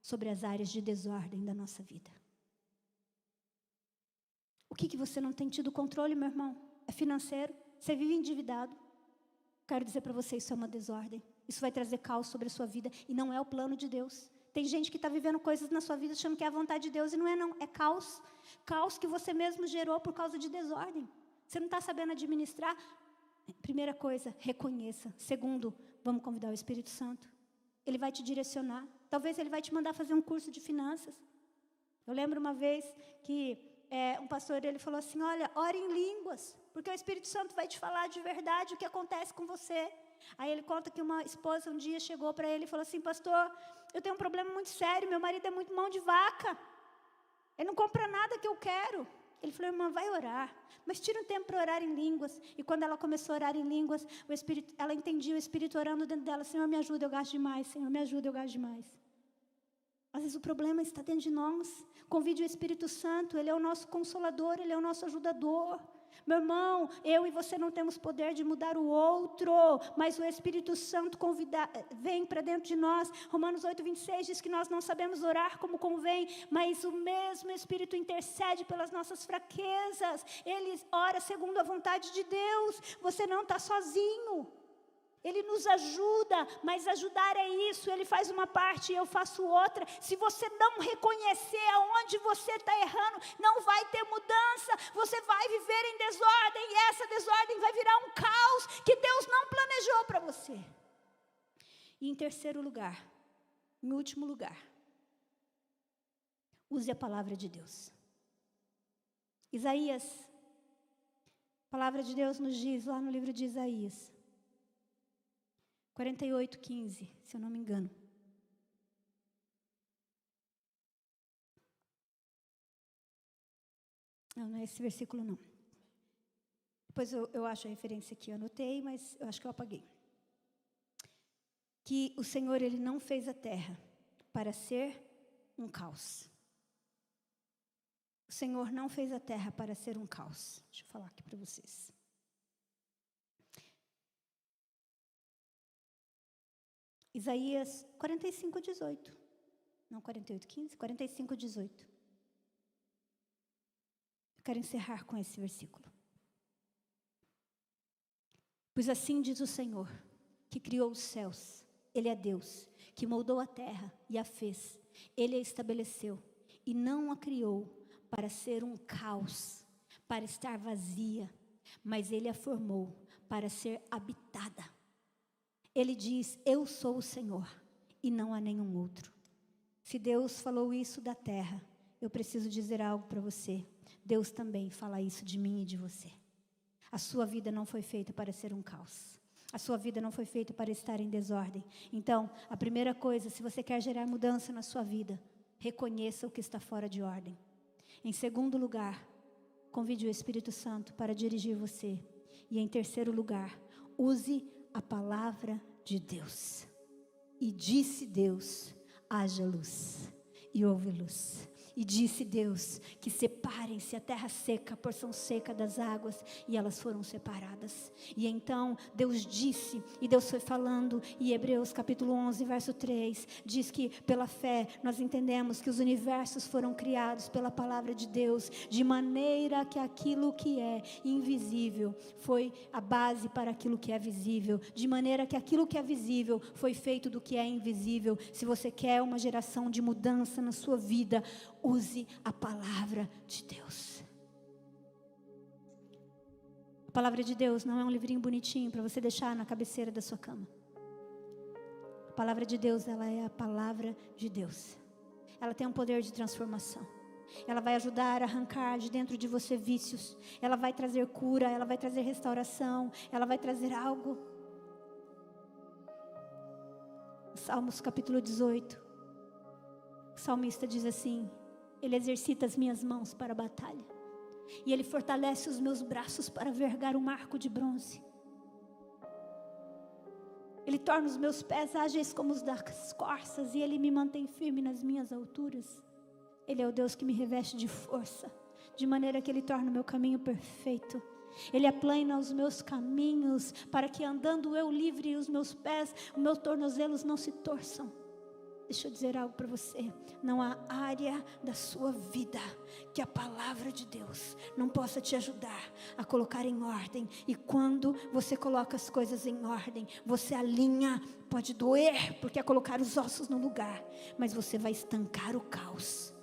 sobre as áreas de desordem da nossa vida. O que você não tem tido controle, meu irmão? É financeiro? Você vive endividado? Quero dizer para você, isso é uma desordem. Isso vai trazer caos sobre a sua vida e não é o plano de Deus. Tem gente que está vivendo coisas na sua vida achando que é a vontade de Deus e não é não, é caos. Caos que você mesmo gerou por causa de desordem. Você não está sabendo administrar? Primeira coisa, reconheça. Segundo, vamos convidar o Espírito Santo. Ele vai te direcionar. Talvez ele vai te mandar fazer um curso de finanças. Eu lembro uma vez que um pastor, ele falou assim, olha, ore em línguas, porque o Espírito Santo vai te falar de verdade o que acontece com você. Aí ele conta que uma esposa um dia chegou para ele e falou assim, pastor, eu tenho um problema muito sério, meu marido é muito mão de vaca. Ele não compra nada que eu quero. Ele falou, irmã, vai orar, mas tira um tempo para orar em línguas. E quando ela começou a orar em línguas, ela entendia o Espírito orando dentro dela, Senhor, me ajuda, eu gasto demais, Senhor, me ajuda, eu gasto demais. Às vezes o problema está dentro de nós. Convide o Espírito Santo, Ele é o nosso consolador, Ele é o nosso ajudador. Meu irmão, eu e você não temos poder de mudar o outro, mas o Espírito Santo vem para dentro de nós. Romanos 8:26 diz que nós não sabemos orar como convém, mas o mesmo Espírito intercede pelas nossas fraquezas. Ele ora segundo a vontade de Deus. Você não está sozinho. Ele nos ajuda, mas ajudar é isso, Ele faz uma parte e eu faço outra. Se você não reconhecer aonde você está errando, não vai ter mudança, você vai viver em desordem, e essa desordem vai virar um caos que Deus não planejou para você. E em terceiro lugar, em último lugar, use a palavra de Deus. Isaías, a palavra de Deus nos diz lá no livro de Isaías, 48:15, se eu não me engano. Não é esse versículo não. Depois eu acho a referência aqui, eu anotei, mas eu acho que eu apaguei. Que o Senhor, Ele não fez a terra para ser um caos. O Senhor não fez a terra para ser um caos. Deixa eu falar aqui para vocês. Isaías 45:18. Não 48:15, 45:18. Eu quero encerrar com esse versículo. Pois assim diz o Senhor, que criou os céus. Ele é Deus, que moldou a terra e a fez. Ele a estabeleceu e não a criou para ser um caos, para estar vazia, mas Ele a formou para ser habitada. Ele diz, eu sou o Senhor, e não há nenhum outro. Se Deus falou isso da terra, eu preciso dizer algo para você. Deus também fala isso de mim e de você. A sua vida não foi feita para ser um caos. A sua vida não foi feita para estar em desordem. Então, a primeira coisa, se você quer gerar mudança na sua vida, reconheça o que está fora de ordem. Em segundo lugar, convide o Espírito Santo para dirigir você. E em terceiro lugar, use a palavra de Deus. E disse Deus, haja luz, e houve luz. E disse Deus que separem-se a terra seca, a porção seca das águas, e elas foram separadas. E então Deus disse, e Deus foi falando, e Hebreus capítulo 11, verso 3, diz que pela fé nós entendemos que os universos foram criados pela palavra de Deus, de maneira que aquilo que é invisível foi a base para aquilo que é visível, de maneira que aquilo que é visível foi feito do que é invisível. Se você quer uma geração de mudança na sua vida, use a palavra de Deus. A palavra de Deus não é um livrinho bonitinho para você deixar na cabeceira da sua cama. A palavra de Deus, ela é a palavra de Deus. Ela tem um poder de transformação. Ela vai ajudar a arrancar de dentro de você vícios. Ela vai trazer cura, ela vai trazer restauração, ela vai trazer algo. Salmos capítulo 18. O salmista diz assim: Ele exercita as minhas mãos para a batalha, e Ele fortalece os meus braços para vergar um arco de bronze. Ele torna os meus pés ágeis como os das corças, e Ele me mantém firme nas minhas alturas. Ele é o Deus que me reveste de força, de maneira que Ele torna o meu caminho perfeito. Ele aplana os meus caminhos, para que andando eu livre, os meus pés, os meus tornozelos não se torçam. Deixa eu dizer algo para você: não há área da sua vida que a palavra de Deus não possa te ajudar a colocar em ordem. E quando você coloca as coisas em ordem, você alinha. Pode doer, porque é colocar os ossos no lugar, mas você vai estancar o caos.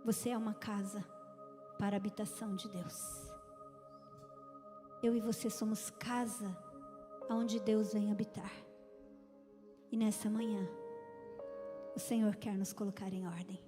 Você é uma casa para a habitação de Deus. Eu e você somos casa onde Deus vem habitar. E nessa manhã, o Senhor quer nos colocar em ordem.